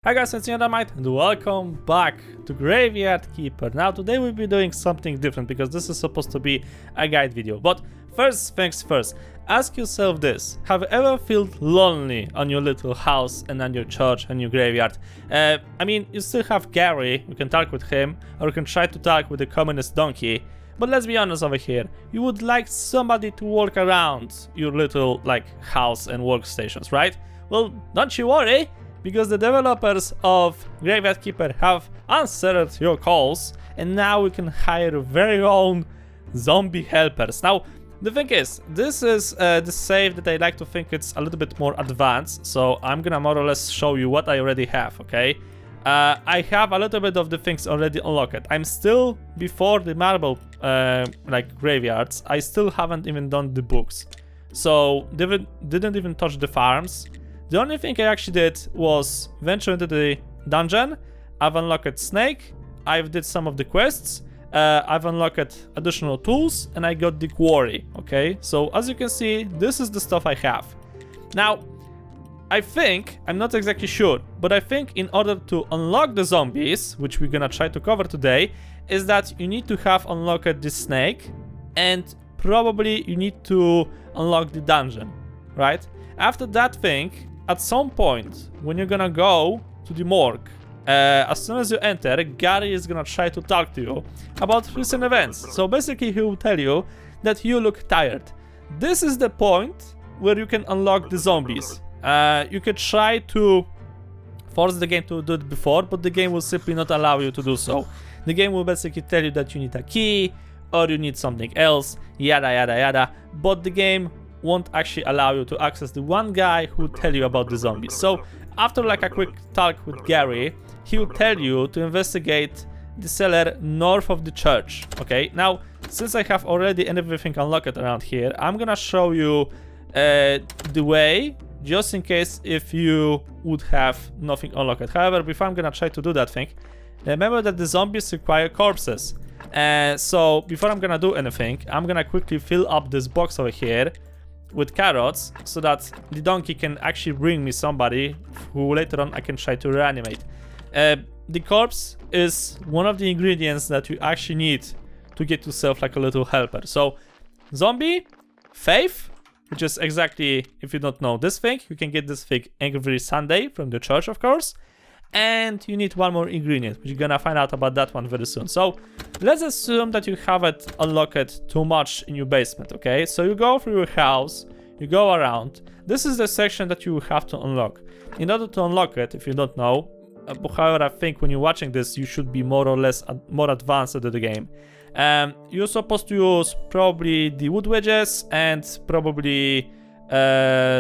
Hi guys, it's Neodyinamite and welcome back to Graveyard Keeper. Now today we'll be doing something different because this is supposed to be a guide video. But first things first, ask yourself this. Have you ever felt lonely on your little house and on your church and your graveyard? I mean, you still have Gary, you can talk with him, or you can try to talk with the communist donkey. But let's be honest over here, you would like somebody to walk around your little house and workstations, right? Well, don't you worry, because the developers of Graveyard Keeper have answered your calls, and now we can hire our very own zombie helpers. Now, the thing is, this is the save that I like to think it's a little bit more advanced, so I'm gonna more or less show you what I already have, okay? I have a little bit of the things already unlocked. I'm still before the marble graveyards. I still haven't even done the books, so didn't even touch the farms. The only thing I actually did was venture into the dungeon. I've unlocked Snake, I've did some of the quests, I've unlocked additional tools, and I got the quarry, okay? So as you can see, this is the stuff I have. Now, I think, I'm not exactly sure, but I think in order to unlock the zombies, which we're gonna try to cover today, is that you need to have unlocked the Snake, and probably you need to unlock the dungeon, right? After that thing, at some point, when you're gonna go to the morgue, as soon as you enter, Gary is gonna try to talk to you about recent events. So basically, he will tell you that you look tired. This is the point where you can unlock the zombies. You could try to force the game to do it before, but the game will simply not allow you to do so. The game will basically tell you that you need a key, or you need something else, yada yada yada, but the game won't actually allow you to access the one guy who will tell you about the zombies. So after a quick talk with Gary, he will tell you to investigate the cellar north of the church, okay? Now, since I have already everything unlocked around here, I'm gonna show you the way, just in case if you would have nothing unlocked. However, before I'm gonna try to do that thing, remember that the zombies require corpses. So before I'm gonna do anything, I'm gonna quickly fill up this box over here with carrots, so that the donkey can actually bring me somebody who later on I can try to reanimate. The corpse is one of the ingredients that you actually need to get yourself like a little helper. So zombie, faith, which is exactly, if you don't know this thing, you can get this thing every Sunday from the church, of course. And you need one more ingredient, which you're gonna find out about that one very soon. So let's assume that you haven't unlocked too much in your basement, okay? So you go through your house, you go around. This is the section that you have to unlock. In order to unlock it, if you don't know, however, I think when you're watching this, you should be more or less more advanced into the game. You're supposed to use probably the wood wedges and probably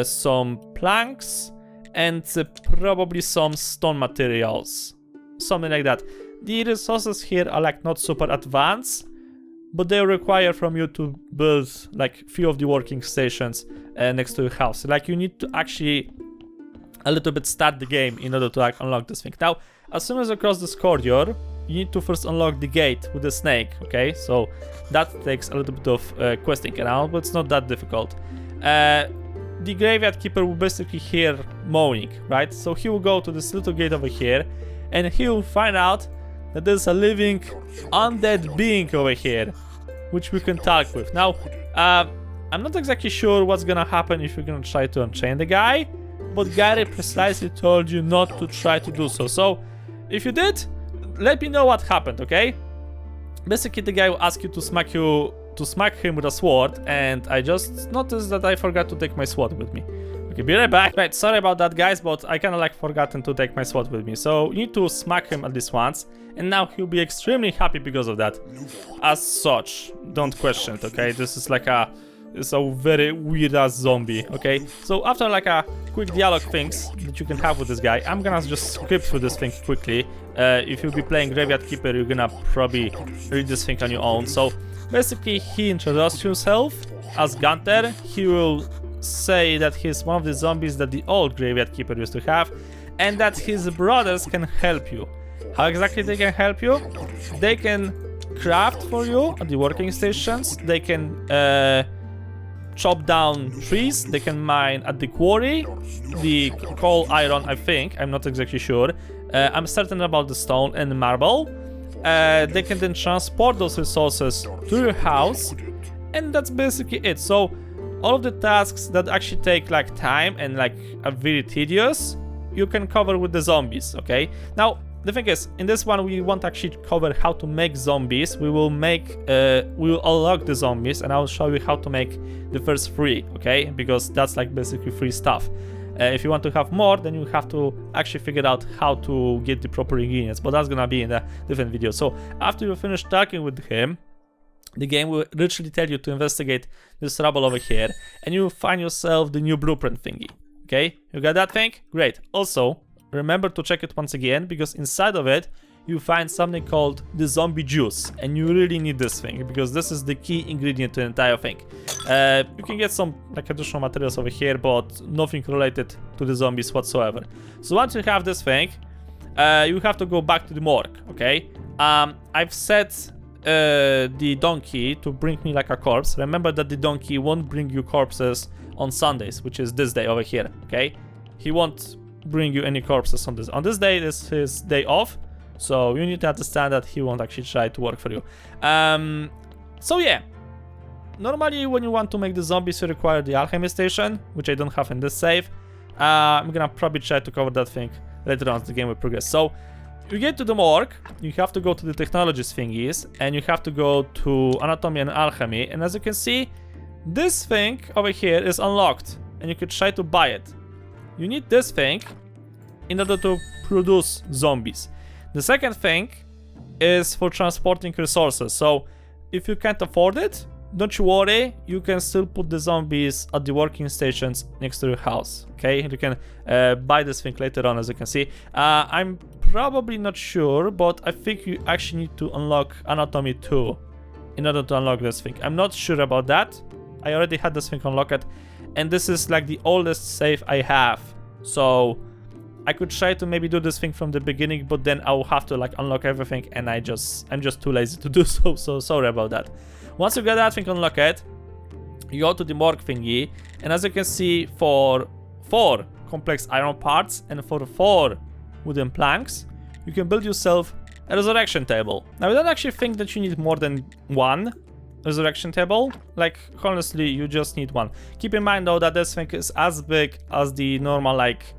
some planks, and probably some stone materials, something like that. The resources here are not super advanced, but they require from you to build few of the working stations next to your house. You need to actually a little bit start the game in order to unlock this thing. Now, as soon as you cross this corridor, you need to first unlock the gate with the snake, okay? So that takes a little bit of questing around, but it's not that difficult. The Graveyard Keeper will basically hear moaning, right? So he will go to this little gate over here, and he will find out that there's a living undead being over here, which we can talk with. Now, I'm not exactly sure what's gonna happen if you're gonna try to unchain the guy, but Gary precisely told you not to try to do so. So, if you did, let me know what happened, okay? Basically, the guy will ask you to smack him with a sword, and I just noticed that I forgot to take my sword with me. Okay, be right back. Right, sorry about that, guys, but I kinda forgotten to take my sword with me. So you need to smack him at least once, and now he'll be extremely happy because of that. As such, don't question it, okay? This is it's a very weird ass zombie, okay? So after a quick dialogue things that you can have with this guy, I'm gonna just skip through this thing quickly. If you'll be playing Graveyard Keeper, you're gonna probably read this thing on your own. So basically, he introduced himself as Gunter. He will say that he's one of the zombies that the old Graveyard Keeper used to have, and that his brothers can help you. How exactly they can help you? They can craft for you at the working stations. They can chop down trees, they can mine at the quarry, the coal, iron, I think, I'm not exactly sure. I'm certain about the stone and the marble. They can then transport those resources to your house, and that's basically it. So all of the tasks that actually take like time and like are very tedious, you can cover with the zombies, okay? Now, the thing is, in this one we won't actually cover how to make zombies. We will unlock the zombies, and I will show you how to make the first 3, okay? Because that's like basically free stuff. If you want to have more, then you have to actually figure out how to get the proper ingredients, but that's gonna be in a different video. So after you finish talking with him, the game will literally tell you to investigate this rubble over here, and you will find yourself the new blueprint thingy. Okay, you got that thing? Great. Also, remember to check it once again, because inside of it, you find something called the zombie juice, and you really need this thing, because this is the key ingredient to the entire thing. You can get some like additional materials over here, but nothing related to the zombies whatsoever. So once you have this thing, you have to go back to the morgue, okay? I've set the donkey to bring me like a corpse. Remember that the donkey won't bring you corpses on Sundays, which is this day over here, okay? He won't bring you any corpses on this. On this day, this is his day off, so you need to understand that he won't actually try to work for you. So yeah, normally when you want to make the zombies, you require the alchemy station, which I don't have in this save. I'm gonna probably try to cover that thing later on as the game will progress. So you get to the morgue, you have to go to the technologies thingies, and you have to go to anatomy and alchemy, and as you can see, this thing over here is unlocked, and you could try to buy it. You need this thing in order to produce zombies. The second thing is for transporting resources. So if you can't afford it, don't you worry, you can still put the zombies at the working stations next to your house, okay? You can buy this thing later on, as you can see. I'm probably not sure, but I think you actually need to unlock anatomy 2 in order to unlock this thing. I'm not sure about that. I already had this thing unlocked, and this is like the oldest save I have. So I could try to maybe do this thing from the beginning, but then I'll have to like unlock everything, and I'm just too lazy to do so, so sorry about that. Once you get that thing unlocked, you go to the morgue thingy, and as you can see, for 4 complex iron parts and for 4 wooden planks, you can build yourself a resurrection table. Now, I don't actually think that you need more than 1 resurrection table. Like, honestly, you just need 1. Keep in mind though that this thing is as big as the normal like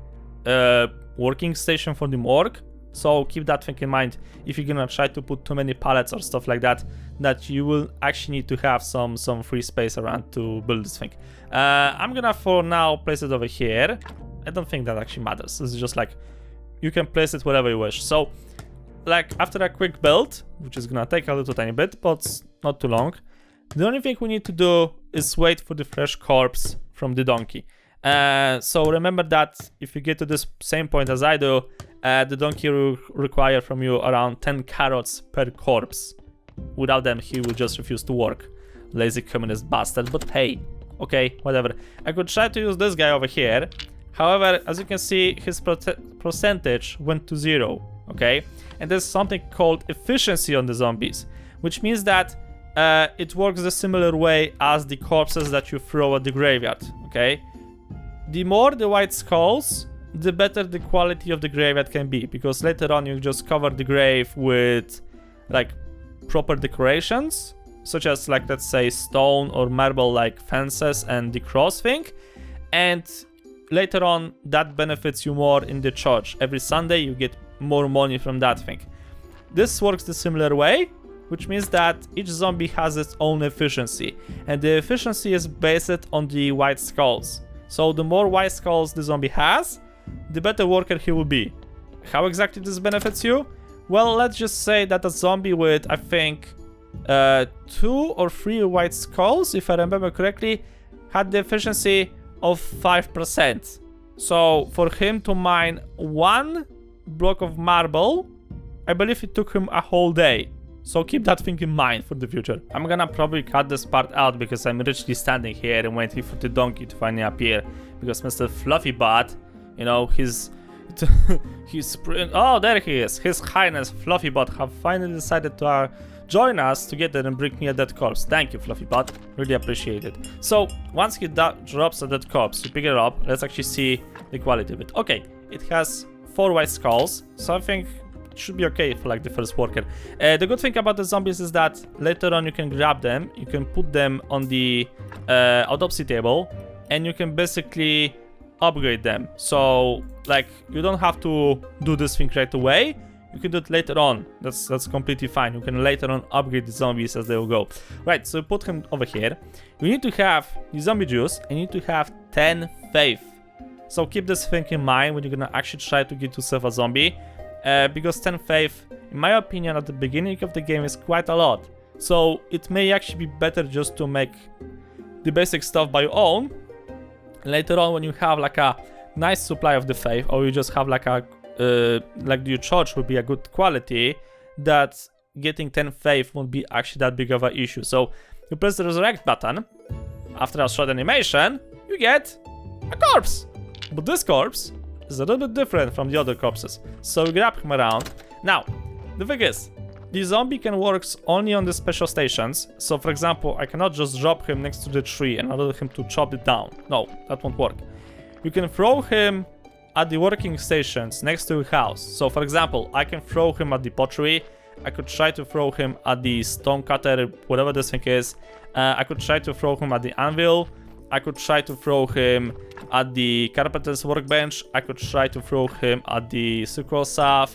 working station for the morgue, so keep that thing in mind if you're gonna try to put too many pallets or stuff like that, that you will actually need to have some free space around to build this thing. I'm gonna for now place it over here. I don't think that actually matters. It's just like you can place it wherever you wish. So like after a quick build, which is gonna take a little tiny bit, but not too long, the only thing we need to do is wait for the fresh corpse from the donkey. So remember that if you get to this same point as I do, the donkey will require from you around 10 carrots per corpse. Without them, he will just refuse to work. Lazy communist bastard, but hey, okay, whatever. I could try to use this guy over here. However, as you can see, his percentage went to 0, okay? And there's something called efficiency on the zombies, which means that it works the similar way as the corpses that you throw at the graveyard, okay? The more the white skulls, the better the quality of the graveyard can be, because later on you just cover the grave with like proper decorations, such as like, let's say, stone or marble like fences and the cross thing, and later on that benefits you more in the church. Every Sunday you get more money from that thing. This works the similar way, which means that each zombie has its own efficiency, and the efficiency is based on the white skulls. So the more white skulls the zombie has, the better worker he will be. How exactly this benefits you? Well, let's just say that a zombie with, I think, 2 or 3 white skulls, if I remember correctly, had the efficiency of 5%. So for him to mine 1 block of marble, I believe it took him a whole day. So keep that thing in mind for the future. I'm gonna probably cut this part out because I'm literally standing here and waiting for the donkey to finally appear. Because Mr. Fluffy Butt, you know, he's Oh, there he is. His Highness Fluffybot have finally decided to join us together and bring me a dead corpse. Thank you, Fluffybot. Really appreciate it. So once he drops a dead corpse, you pick it up. Let's actually see the quality of it. Okay, it has 4 white skulls, so I think it should be okay for like the first worker. The good thing about the zombies is that later on you can grab them, you can put them on the autopsy table, and you can basically upgrade them. So like you don't have to do this thing right away. You can do it later on. That's completely fine. You can later on upgrade the zombies as they will go. Right, so put him over here. You need to have the zombie juice and you need to have 10 faith. So keep this thing in mind when you're gonna actually try to get yourself a zombie. Because 10 faith, in my opinion, at the beginning of the game is quite a lot. So it may actually be better just to make the basic stuff by your own. Later on, when you have like a nice supply of the faith, or you just have like a like your church will be a good quality, that getting 10 faith won't be actually that big of an issue. So you press the resurrect button. After a short animation, you get a corpse. But this corpse is a little bit different from the other corpses. So you grab him around. Now, the thing is, the zombie can work only on the special stations. So for example, I cannot just drop him next to the tree and allow him to chop it down. No, that won't work. You can throw him at the working stations next to your house. So for example, I can throw him at the pottery. I could try to throw him at the stone cutter, whatever this thing is. I could try to throw him at the anvil. I could try to throw him at the carpenter's workbench. I could try to throw him at the circle saw.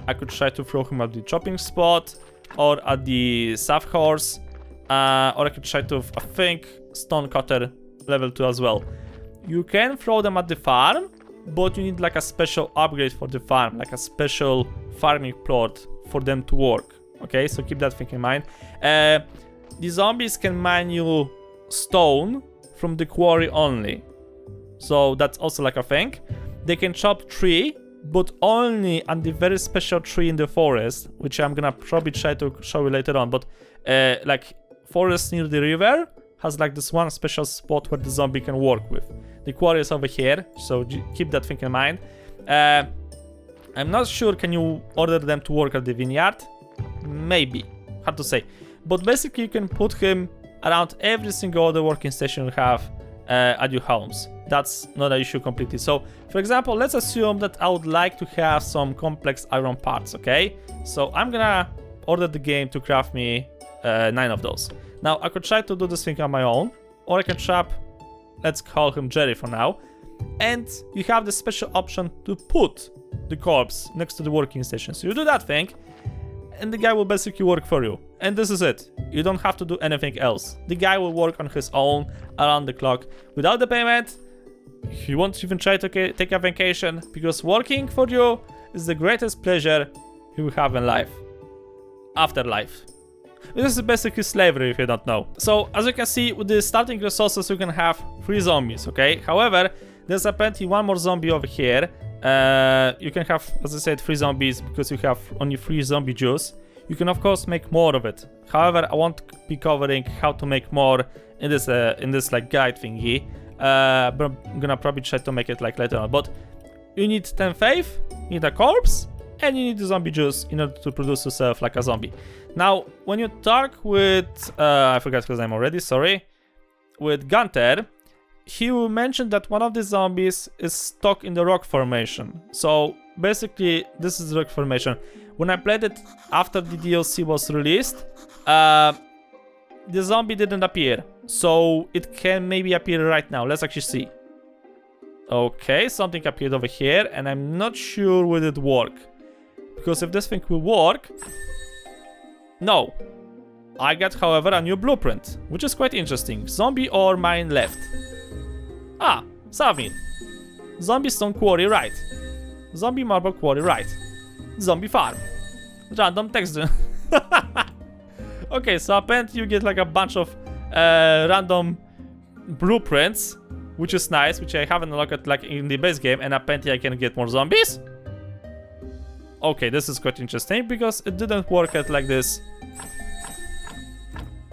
I could try to throw him at the chopping spot or at the saw horse. Or I could try to, I think, stone cutter level 2 as well. You can throw them at the farm, but you need like a special upgrade for the farm, like a special farming plot for them to work. Okay, so keep that thing in mind. The zombies can mine you stone from the quarry only. So that's also like a thing. They can chop tree, but only on the very special tree in the forest, which I'm gonna probably try to show you later on. But like forest near the river has like this one special spot where the zombie can work with. The quarry is over here, so keep that thing in mind. I'm not sure, can you order them to work at the vineyard? Maybe, hard to say. But basically you can put him around every single other working station you have at your homes. That's not an issue completely. So for example, let's assume that I would like to have some complex iron parts, okay? So I'm gonna order the game to craft me 9 of those. Now I could try to do this thing on my own, or I can trap, let's call him Jerry for now, and you have the special option to put the corpse next to the working station. So you do that thing, and the guy will basically work for you. And this is it. You don't have to do anything else. The guy will work on his own around the clock without the payment. He won't even try to take a vacation, because working for you is the greatest pleasure you will have in life. Afterlife. This is basically slavery if you don't know. So as you can see, with the starting resources you can have 3 zombies, okay? However, there's apparently 1 more zombie over here. You can have, as I said, 3 zombies because you have only 3 zombie juice. You can of course make more of it. However, I won't be covering how to make more in this like guide thingy. But I'm gonna probably try to make it like later on. But you need 10 faith, you need a corpse, and you need the zombie juice in order to produce yourself like a zombie. Now, when you talk with, I forgot his name already, sorry, with Gunter, he will mention that one of the zombies is stuck in the rock formation. So basically, this is the rock formation. When I played it after the DLC was released, the zombie didn't appear. So it can maybe appear right now. Let's actually see. Okay, something appeared over here, and I'm not sure will it work. Because if this thing will work... No. I got, however, a new blueprint, which is quite interesting. Zombie ore mine left. Ah, Savin. Zombie stone quarry right. Zombie marble quarry right. Zombie farm. Random text. Okay, so apparently you get like a bunch of random blueprints, which is nice, which I haven't looked at like in the base game, and apparently I can get more zombies. Okay, this is quite interesting because it didn't work out like this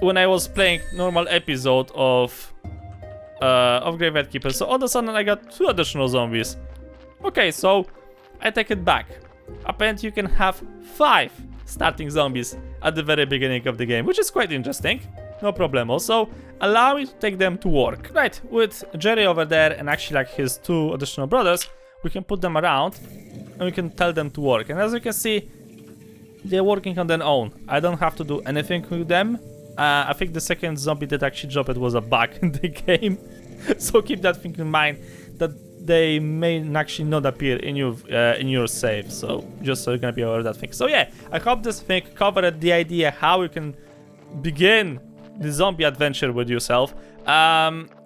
when I was playing normal episode of Graveyard Keeper. So all of a sudden I got 2 additional zombies. Okay, so I take it back. Apparently you can have 5 starting zombies at the very beginning of the game, which is quite interesting. No problem. Also, allow me to take them to work. Right, with Jerry over there and actually like his 2 additional brothers, we can put them around and we can tell them to work. And as you can see, they're working on their own. I don't have to do anything with them. I think the second zombie that actually dropped was a bug in the game. So keep that thing in mind, that they may actually not appear in your save. So just so you're gonna be aware of that thing. So yeah, I hope this thing covered the idea how you can begin the zombie adventure with yourself.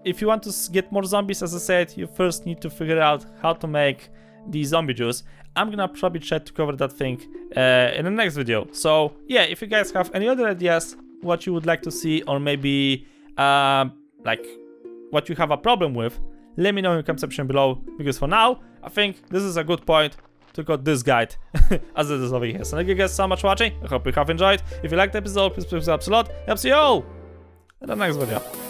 If you want to get more zombies, as I said, you first need to figure out how to make the zombie juice. I'm gonna probably try to cover that thing in the next video. So yeah, if you guys have any other ideas, what you would like to see, or maybe like what you have a problem with, let me know in the comment section below, because for now, I think this is a good point to got this guide as it is over here. So thank you guys so much for watching. I hope you have enjoyed. If you liked the episode, please subscribe a lot. I'll see you all in the next video.